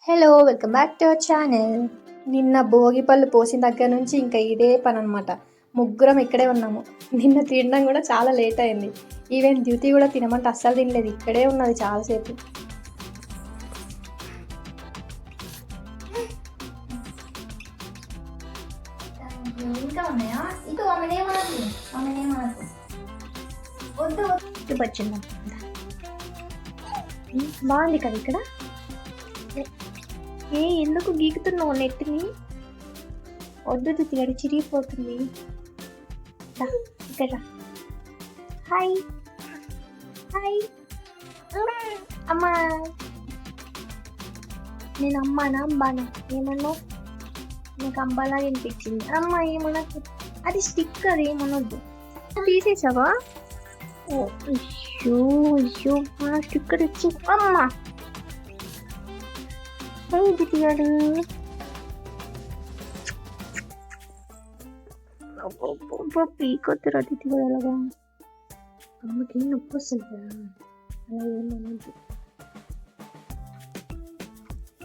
Hello welcome back to our channel. నిన్న భోగి పళ్ళు పోసిన దగ్గర నుంచి ఇంకా ఇదే పని అనమాట. ముగ్గురం ఇక్కడే ఉన్నాము. నిన్న తినడం కూడా చాలా లేట్ అయింది. ఈవెన్ ద్యుతి కూడా తినమంటే అస్సలు తినలేదు, ఇక్కడే ఉన్నది చాలాసేపు. ఇంకా ఉన్నాయా? ఇంకా వద్దు వచ్చిందా? బాగుంది కదా ఇక్కడ. ఎందుకు గీకుతున్నావు నెట్టిని? వద్దు తిరిగి చిరిగిపోతుంది. ఇక్కడ హాయ్ హాయ్ అమ్మా. నేను అమ్మానా అమ్మానా? ఏమన్నావు? నాకు అంబాలా అనిపించింది. అమ్మ ఏమన్నా? అది స్టిక్, అది ఏమనొద్దు. తీసేసావా? ఓ అయ్యో అయ్యో, స్టిక్కర్ ఇచ్చి అమ్మా. ఇది తీయాలి. పీకొద్దురు అది తీయాలగా. అమ్మకి నొప్పి వస్తుంది కదా, అలా ఏమనద్దు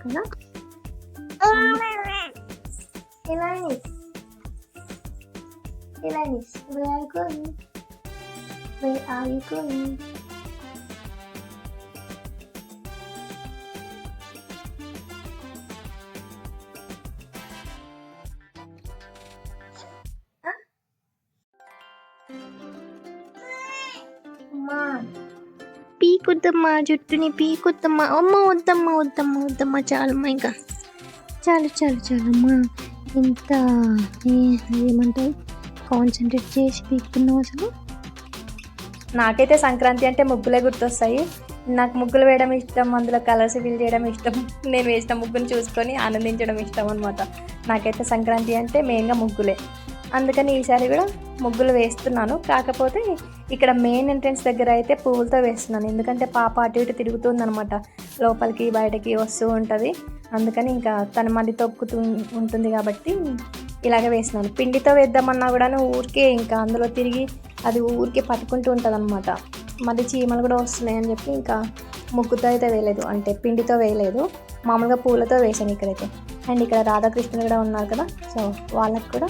కదా. Elanis, where are you going? Where are you going? అమ్మా పీకుద్దమ్మా, జుట్టుని పీకుద్దమ్మా. అమ్మ వద్దమ్మా వద్దమ్మా వద్దమ్మా, చాలమ్మా, ఇంకా చాలు చాలు చాలమ్మా. ఇంత ఏమంటారు, కాన్సన్ట్రేట్ చేసి పీకుతున్నావు అసలు. నాకైతే సంక్రాంతి అంటే ముగ్గులే గుర్తొస్తాయి. నాకు ముగ్గులు వేయడం ఇష్టం, అందులో కలర్స్ ఫిల్ చేయడం ఇష్టం, నేను వేసిన ముగ్గును చూసుకొని ఆనందించడం ఇష్టం అనమాట. నాకైతే సంక్రాంతి అంటే మెయిన్గా ముగ్గులే. అందుకని ఈసారి కూడా ముగ్గులు వేస్తున్నాను. కాకపోతే ఇక్కడ మెయిన్ ఎంట్రెన్స్ దగ్గర అయితే పువ్వులతో వేస్తున్నాను, ఎందుకంటే పాప అటు ఇటు తిరుగుతుందనమాట, లోపలికి బయటకి వస్తూ ఉంటుంది. అందుకని ఇంకా తను మళ్ళీ తొక్కుతూ ఉంటుంది కాబట్టి ఇలాగే వేస్తున్నాను. పిండితో వేద్దామన్నా కూడా ఊరికే ఇంకా అందులో తిరిగి అది ఊరికే పట్టుకుంటూ ఉంటుంది అనమాట. మళ్ళీ చీమలు కూడా వస్తున్నాయని చెప్పి ఇంకా ముగ్గుతో అయితే వేయలేదు, అంటే పిండితో వేయలేదు, మామూలుగా పూలతో వేసాను ఇక్కడైతే. అండ్ ఇక్కడ రాధాకృష్ణులు కూడా ఉన్నారు కదా, సో వాళ్ళకు కూడా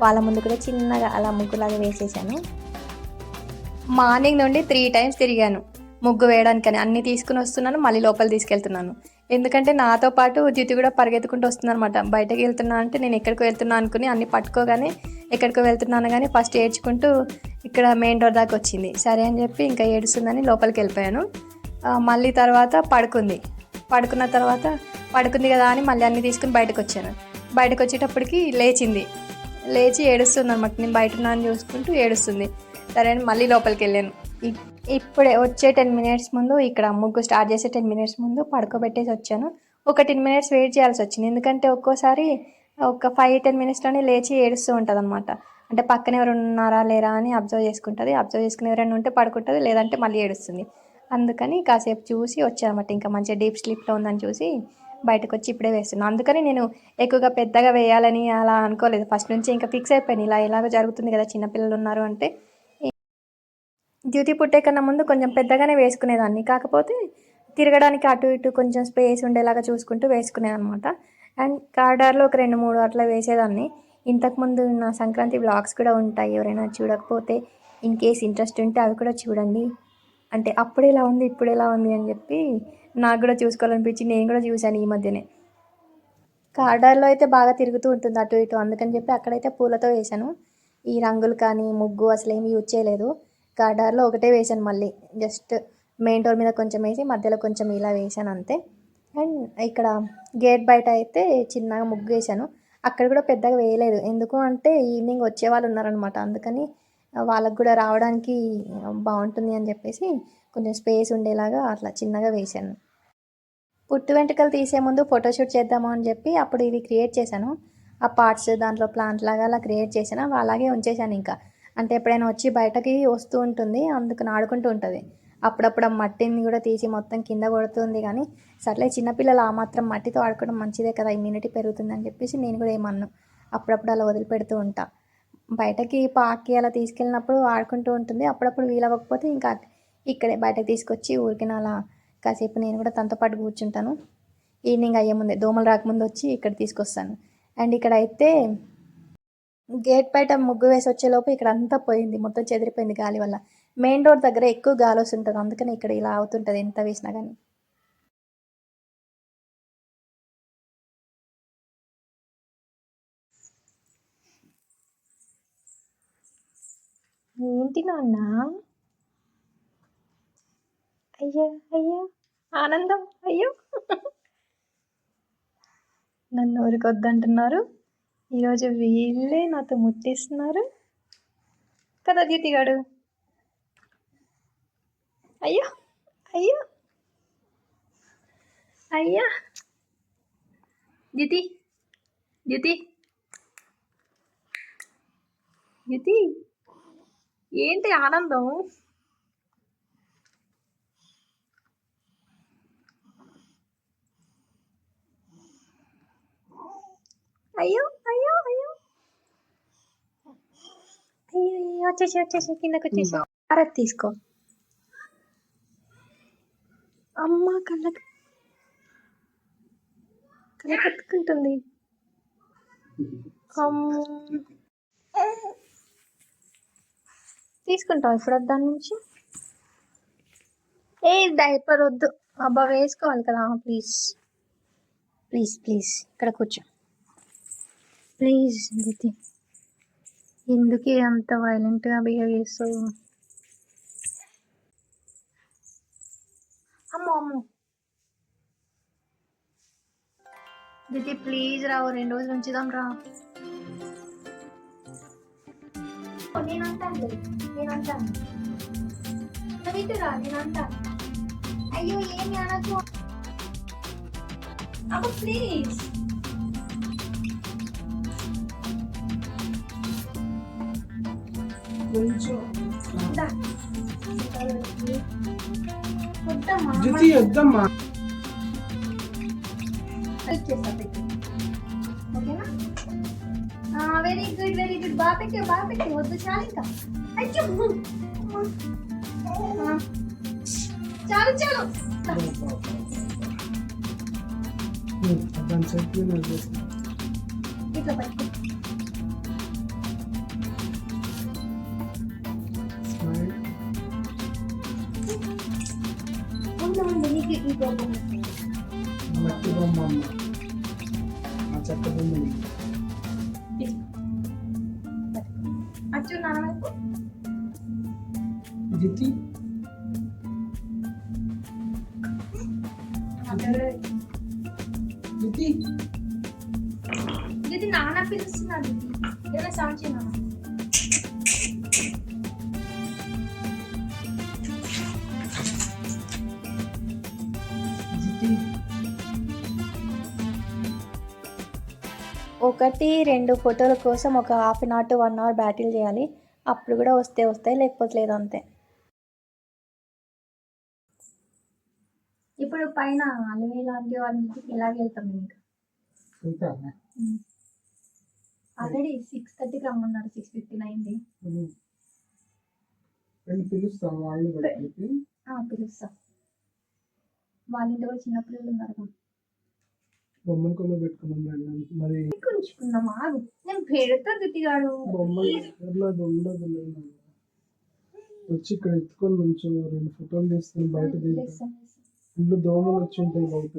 వాళ్ళ ముందు కూడా చిన్నగా అలా ముగ్గులాగా వేసేసాను. మార్నింగ్ నుండి 3 times తిరిగాను ముగ్గు వేయడానికని. అన్నీ తీసుకుని వస్తున్నాను, మళ్ళీ లోపల తీసుకెళ్తున్నాను. ఎందుకంటే నాతో పాటు జ్యోతి కూడా పరిగెత్తుకుంటూ వస్తుంది అనమాట. బయటకు వెళ్తున్నా అంటే నేను ఎక్కడికో వెళ్తున్నా అనుకుని అన్నీ పట్టుకోగానే ఎక్కడికో వెళ్తున్నాను కానీ ఫస్ట్ ఏడ్చుకుంటూ ఇక్కడ మెయిన్ డోర్ దాకా వచ్చింది. సరే అని చెప్పి ఇంకా ఏడుస్తుందని లోపలికి వెళ్ళిపోయాను. మళ్ళీ తర్వాత పడుకున్న తర్వాత పడుకుంది కదా అని మళ్ళీ అన్నీ తీసుకుని బయటకు వచ్చాను. బయటకు వచ్చేటప్పటికి లేచి ఏడుస్తుంది అనమాట. నేను బయట ఉన్నాను చూసుకుంటూ ఏడుస్తుంది. సరే అని మళ్ళీ లోపలికి వెళ్ళాను. ఇప్పుడే వచ్చే 10 minutes ముందు, ఇక్కడ ముగ్గు స్టార్ట్ చేసే 10 minutes ముందు పడుకోబెట్టేసి వచ్చాను. ఒక 10 minutes వెయిట్ చేయాల్సి వచ్చింది, ఎందుకంటే ఒక్కోసారి ఒక 5-10 minutesలోనే లేచి ఏడుస్తూ ఉంటుంది అనమాట. అంటే పక్కన ఎవరు ఉన్నారా లేరా అని అబ్జర్వ్ చేసుకుంటుంది. అబ్జర్వ్ చేసుకుని ఎవరైనా ఉంటే పడుకుంటుంది, లేదంటే మళ్ళీ ఏడుస్తుంది. అందుకని కాసేపు చూసి వచ్చానమాట. ఇంకా మంచిగా డీప్ స్లీప్లో ఉందని చూసి బయటకు వచ్చి ఇప్పుడే వేస్తున్నాను. అందుకని నేను ఎక్కువగా పెద్దగా వేయాలని అలా అనుకోలేదు, ఫస్ట్ నుంచి ఇంకా ఫిక్స్ అయిపోయాను ఇలాగ జరుగుతుంది కదా, చిన్నపిల్లలు ఉన్నారు అంటే. డ్యూటీ పుట్టే కన్నా ముందు కొంచెం పెద్దగానే వేసుకునేదాన్ని, కాకపోతే తిరగడానికి అటు ఇటు కొంచెం స్పేస్ ఉండేలాగా చూసుకుంటూ వేసుకునేది అనమాట. అండ్ కారిడార్లో ఒక 2-3 అట్లా వేసేదాన్ని. ఇంతకుముందు నా సంక్రాంతి వ్లాగ్స్ కూడా ఉంటాయి, ఎవరైనా చూడకపోతే ఇన్ కేస్ ఇంట్రెస్ట్ ఉంటే అవి కూడా చూడండి. అంటే అప్పుడు ఎలా ఉంది ఇప్పుడు ఎలా ఉంది అని చెప్పి నాకు కూడా చూసుకోవాలనిపించి నేను కూడా చూశాను ఈ మధ్యనే. కారిడార్లో అయితే బాగా తిరుగుతూ ఉంటుంది అటు ఇటు, అందుకని చెప్పి అక్కడైతే పూలతో వేశాను. ఈ రంగులు కానీ ముగ్గు అసలు ఏమి యూజ్ చేయలేదు. కారిడార్లో ఒకటే వేసాను, మళ్ళీ జస్ట్ మెయిన్ డోర్ మీద కొంచెం వేసి మధ్యలో కొంచెం ఇలా వేసాను అంతే. అండ్ ఇక్కడ గేట్ బయట అయితే చిన్నగా ముగ్గు వేసాను. అక్కడ కూడా పెద్దగా వేయలేదు, ఎందుకు అంటే ఈవినింగ్ వచ్చే వాళ్ళు ఉన్నారనమాట, అందుకని వాళ్ళకు కూడా రావడానికి బాగుంటుంది అని చెప్పేసి కొంచెం స్పేస్ ఉండేలాగా అట్లా చిన్నగా వేసాను. పుట్టు వెంట్రుకలు తీసే ముందు ఫోటోషూట్ చేద్దాము అని చెప్పి అప్పుడు ఇవి క్రియేట్ చేశాను. ఆ పార్ట్స్ దాంట్లో ప్లాంట్ లాగా అలా క్రియేట్ చేశాను, అలాగే ఉంచేసాను. ఇంకా అంటే ఎప్పుడైనా వచ్చి బయటకి వస్తూ ఉంటుంది, అందుకని ఆడుకుంటూ ఉంటుంది. అప్పుడప్పుడు ఆ మట్టిని కూడా తీసి మొత్తం కింద కొడుతుంది. కానీ సర్లే, చిన్నపిల్లలు ఆ మాత్రం మట్టితో ఆడుకోవడం మంచిదే కదా, ఇమ్యూనిటీ పెరుగుతుందని చెప్పేసి నేను కూడా ఏమన్నా అప్పుడప్పుడు అలా వదిలిపెడుతూ ఉంటా. బయటకి పార్క్కి అలా తీసుకెళ్ళినప్పుడు ఆడుకుంటూ ఉంటుంది. అప్పుడప్పుడు వీలవ్వకపోతే ఇంకా ఇక్కడే బయటకు తీసుకొచ్చి ఊరికిన అలా కాసేపు నేను కూడా తనతో పాటు కూర్చుంటాను. ఈవినింగ్ అయ్యే ముందే దోమలు రాకముందు వచ్చి ఇక్కడ తీసుకొస్తాను. అండ్ ఇక్కడ అయితే గేట్ బయట ముగ్గు వేసి వచ్చేలోపు ఇక్కడ అంతా పోయింది, మొత్తం చెదిరిపోయింది గాలి వల్ల. మెయిన్ రోడ్ దగ్గర ఎక్కువ గాలి వస్తుంటుంది, అందుకని ఇక్కడ ఇలా అవుతుంటుంది ఎంత వేసినా కానీ. ఏంటి నాన్న? అయ్యో అయ్యో ఆనందం, అయ్యో నన్ను ఊరికొద్దంటున్నారు. ఈరోజు వీళ్ళే నాతో ముట్టిస్తున్నారు కదా జ్యోతిగాడు. అయ్యో అయ్యో అయ్యా జ్యోతి జ్యోతి జ్యోతి ఏంటి ఆనందం? అయ్యో అయ్యో అయ్యో అయ్యో వచ్చేసి కిందకి వచ్చేసి భారత్ తీసుకో. అమ్మ కట్టుకుంటుంది. తీసుకుంటాం ఇప్పుడు దాని నుంచి. ఏ డైపర్ వద్దు అబ్బా, వేసుకోవాలి కదా. ప్లీజ్ ప్లీజ్ ప్లీజ్ ఇక్కడ కూర్చో ప్లీజ్. దితి ఎందుకే అంత వైలెంట్గా బిహేవ్ చేస్తావు? అమ్మో అమ్మో దితి ప్లీజ్ రావు, 2 రోజులు ఉంచుదాం రా. నేనంటాను నువ్వురా, నేనంటాను. అయ్యో ఏమి అనకు అమ్మ ప్లీజ్. వద్దమ్మా. వెరీ గుడ్ బాగా పెట్టే వద్దు చాలు ఇంకా. అయ్యో చాలు చాలు ఇట్లా పట్టు. ఉండు నీకు ఈ కోపం అచ్చు నాన్నకు జితి జితి జితి నాన్న పిలుస్తున్నాడు. ఏమైనా సౌండ్ చేయనా? ఒకటి 2 ఫోటోల కోసం ఒక 1/2 అవర్ to 1 hour బ్యాటిల్ చేయాలి. అప్పుడు కూడా వస్తాయి, లేకపోతే లేదు అంతే. ఇప్పుడు పైన అలవే లాంటి వాళ్ళకి ఎలాగ వెళ్తాం ఇంకా? ఆల్రెడీ 6:30కి రమ్మన్నారు, 6:59. పిలుస్తా వాళ్ళ ఇంటి కూడా చిన్నపిల్లలు ఉన్నారు. బొమ్మలు కొన్ని పెట్టుకున్నాం మరి ఉంచుకున్నామా? నేను పెడతా దిగాడు బొమ్మలు ఉండదు. వచ్చి ఇక్కడ ఎత్తుకొని నుంచో 2 ఫోటోలు తీస్తాను. బయట ఇల్లు దోమలు వచ్చి ఉంటాయి బయట.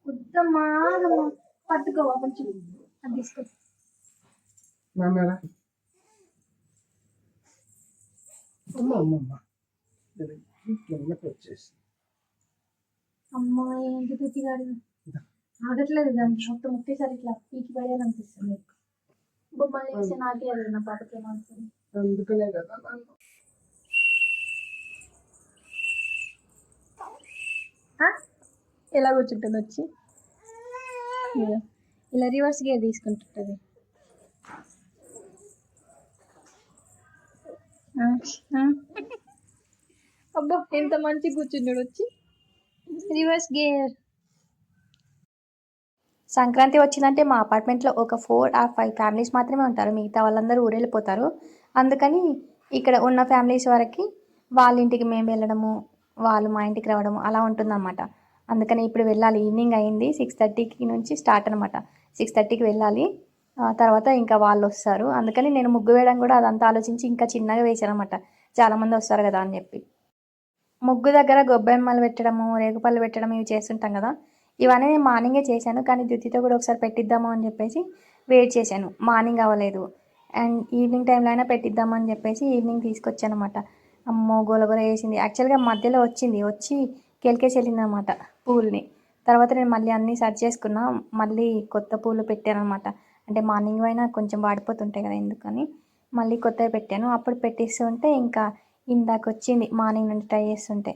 వద్దమ్మా పట్టుకోవా కొంచెం అది తీసుకో. నాన్నరా వచ్చేసి అమ్మాయి ఏంటి తిట్టిగాడు ఆగట్లేదు. దానికి మొత్తం ఒకేసారి ఇట్లా పీకి పడేయాలనిపిస్తుంది. బొమ్మలు వేసి నాకే అది నా పాపకి ఏమవుతుంది. అందుకనే కదా ఎలా కూర్చుంటుంది వచ్చి ఇలా రివర్స్ గేర్ తీసుకుంటుంటుంది. అబ్బా ఎంత మంచి కూర్చున్నాడు వచ్చి రివర్స్ గేర్. సంక్రాంతి వచ్చిందంటే మా అపార్ట్మెంట్లో ఒక 4 or 5 ఫ్యామిలీస్ మాత్రమే ఉంటారు, మిగతా వాళ్ళందరూ ఊరెళ్ళిపోతారు. అందుకని ఇక్కడ ఉన్న ఫ్యామిలీస్ వరకు వాళ్ళ ఇంటికి మేము వెళ్ళడము, వాళ్ళు మా ఇంటికి రావడం అలా ఉంటుందన్నమాట. అందుకని ఇప్పుడు వెళ్ళాలి. ఈవినింగ్ అయింది, 6:30కి నుంచి స్టార్ట్ అనమాట. 6:30కి వెళ్ళాలి. తర్వాత ఇంకా వాళ్ళు వస్తారు. అందుకని నేను ముగ్గు వేయడం కూడా అదంతా ఆలోచించి ఇంకా చిన్నగా వేసాను అనమాట, చాలామంది వస్తారు కదా అని చెప్పి. ముగ్గు దగ్గర గొబ్బెమ్మలు పెట్టడము, రేగుపళ్ళు పెట్టడం ఇవి చేస్తుంటాం కదా, ఇవన్నీ నేను మార్నింగే చేశాను. కానీ ద్యుతితో కూడా ఒకసారి పెట్టిద్దాము అని చెప్పేసి వెయిట్ చేశాను. మార్నింగ్ అవ్వలేదు, అండ్ ఈవినింగ్ టైంలో అయినా పెట్టిద్దాము అని చెప్పేసి ఈవినింగ్ తీసుకొచ్చాను అనమాట. అమ్మో గోలగోల వేసింది. యాక్చువల్గా మధ్యలో వచ్చి కెలికేసి వెళ్ళింది అనమాట పూల్ని. తర్వాత నేను మళ్ళీ అన్నీ సర్చ్ చేసుకున్నా, మళ్ళీ కొత్త పూలు పెట్టాను అనమాట. అంటే మార్నింగ్ అయినా కొంచెం వాడిపోతుంటాయి కదా, ఎందుకని మళ్ళీ కొత్తవి పెట్టాను. అప్పుడు పెట్టిస్తుంటే ఇంకా ఇందాక వచ్చింది మార్నింగ్ నుండి ట్రై చేస్తుంటే.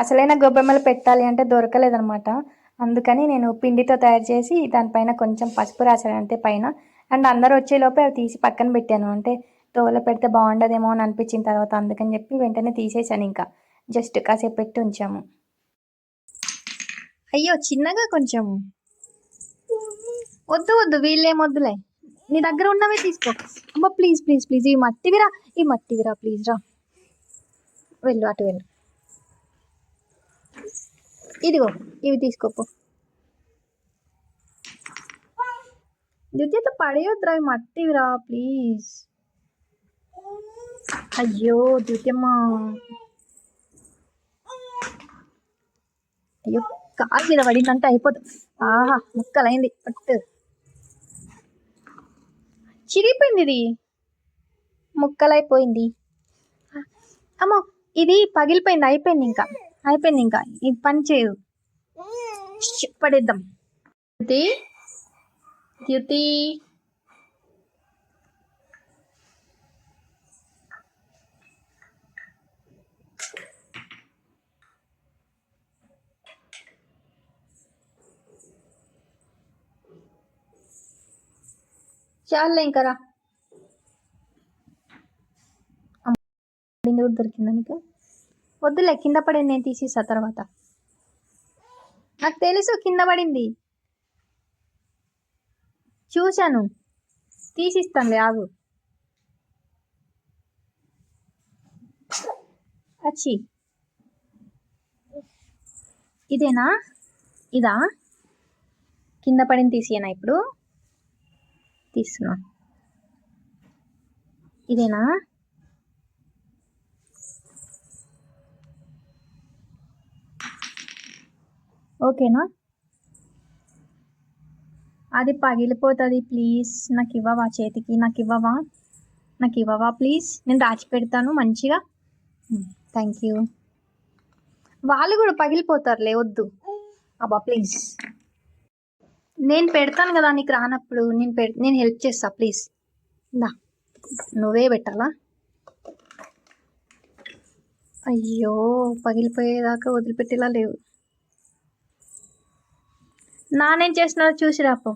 అసలైన గొబ్బెమ్మలు పెట్టాలి అంటే దొరకలేదనమాట. అందుకని నేను పిండితో తయారు చేసి దానిపైన కొంచెం పసుపు రాశాను అంతే పైన. అండ్ అందరూ వచ్చేలోపే అవి తీసి పక్కన పెట్టాను. అంటే తోల పెడితే బాగుండదేమో అని అనిపించిన తర్వాత అందుకని చెప్పి వెంటనే తీసేసాను. ఇంకా జస్ట్ కాసేపు పెట్టి ఉంచాము. అయ్యో చిన్నగా కొంచెం వద్దు వీళ్ళేం వద్దులే, నీ దగ్గర ఉన్నవే తీసుకో. అమ్మ ప్లీజ్ ప్లీజ్ ప్లీజ్, ఈ మట్టివిరా ప్లీజ్ రా, వెళ్ళు అటు వెళ్ళు. ఇదిగో ఇవి తీసుకోపో. ద్వితీయత పడేయొద్దురా, ఇవి మట్టివిరా ప్లీజ్. అయ్యో ద్వితీయమ్మ, అయ్యో కాలు మీద పడిందంటే అయిపోతుంది. ఆహా ముక్కలైంది, పట్టు చిరిగిపోయింది, ఇది ముక్కలైపోయింది. అమ్మో ఇది పగిలిపోయింది, అయిపోయింది ఇంకా ఇది పని చేయదు. పడేద్దాం. ద్యుతి చాలే ఇంకా రా. కూడా దొరికిందా నీకు? వద్దులే, కింద పడింది, నేను తీసిస్తా తర్వాత. నాకు తెలుసు కింద పడింది, చూశాను, తీసిస్తానులే ఆగు. అచ్చి ఇదేనా? ఇదా కింద పడింది, తీసేయనా ఇప్పుడు? తీస్తున్నా. ఇదేనా? ఓకేనా? అది పగిలిపోతుంది, ప్లీజ్ నాకు ఇవ్వవా, చేతికి నాకు ఇవ్వవా ప్లీజ్, నేను దాచిపెడతాను మంచిగా. Thank you. వాళ్ళు కూడా పగిలిపోతారులే, వద్దు అబ్బా ప్లీజ్. నేను పెడతాను కదా నీకు రానప్పుడు, నేను హెల్ప్ చేస్తా ప్లీజ్. దా నువ్వే పెట్టాలా? అయ్యో పగిలిపోయేదాకా వదిలిపెట్టేలా లేవు. నానేం చేస్తున్నారో చూసి రాపో.